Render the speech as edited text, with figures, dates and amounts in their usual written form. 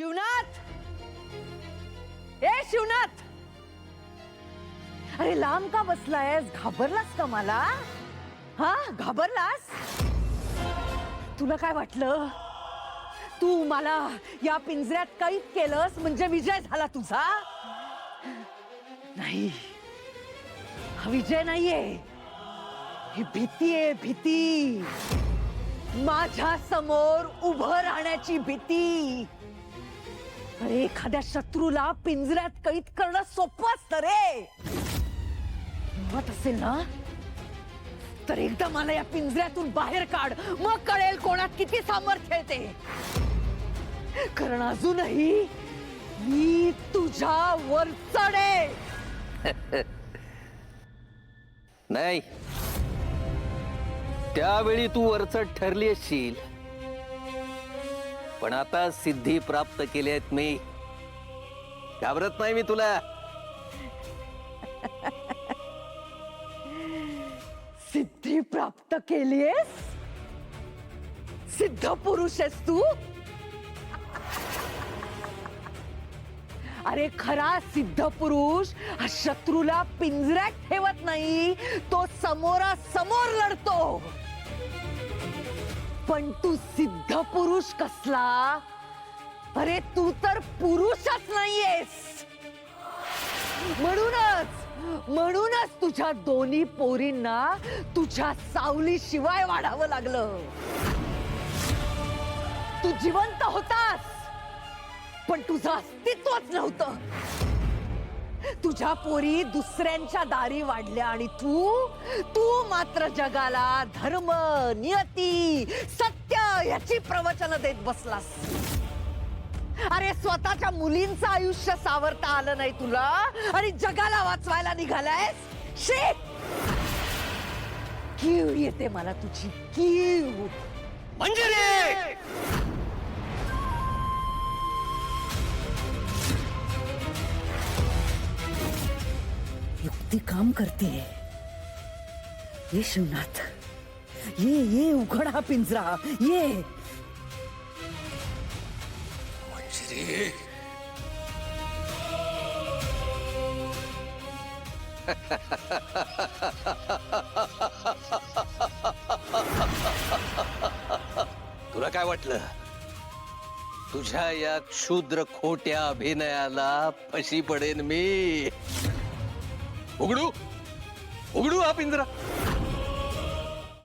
शिवनाथ, ए शिवनाथ, अरे लांब का बसलायस? घाबरलास का मला? हा, घाबरलास? तुला काय वाटलं तू मला या पिंजऱ्यात कैद केलंस म्हणजे विजय झाला तुझा? नाही, हा विजय नाहीये, ही भीती आहे, भीती. माझ्या समोर उभं राहण्याची भीती. अरे एखाद्या शत्रूला पिंजऱ्यात कैद करणं सोपं असतं रे. हिंमत असेल ना तर एकदा मला या पिंजऱ्यातून बाहेर काढ, मग कळेल कोणात किती सामर्थ्य आहे ते. कारण अजूनही मी तुझ्या वरचढ आहे. नाही, त्यावेळी तू वरचढ ठरली असशील, पण आता सिद्धी प्राप्त केली आहेत मी. घाबरत नाही मी तुला. सिद्धी प्राप्त केलीयस? सिद्ध पुरुष आहेस तू? अरे खरा सिद्ध पुरुष हा शत्रूला पिंजऱ्यात ठेवत नाही, तो समोरासमोर लढतो. पण तू सिद्ध पुरुष कसला? अरे तू तर पुरुषच नाहीयेस. म्हणूनच तुझ्या दोन्ही पोरींना तुझ्या सावलीशिवाय वाढावं लागलं. तू जिवंत होतास पण तुझं अस्तित्वच नव्हतं. तुझ्या पोरी दुसऱ्यांच्या दारी वाढल्या आणि तू मात्र जगाला धर्म, नियती, सत्य याची प्रवचनं देत बसलास. अरे स्वतःच्या मुलींचं आयुष्य सावरता आलं नाही तुला आणि जगाला वाचवायला निघालायस. शी, कीव येते मला तुझी, कीव. मंजिरी, युक्ती काम करते. ये शिवनाथ, ये उघड हा पिंजरा, ये. मंजिरी, तुला काय वाटलं तुझ्या या क्षुद्र खोट्या अभिनयाला फशी पडेन मी? उघडू हा पिंजरा.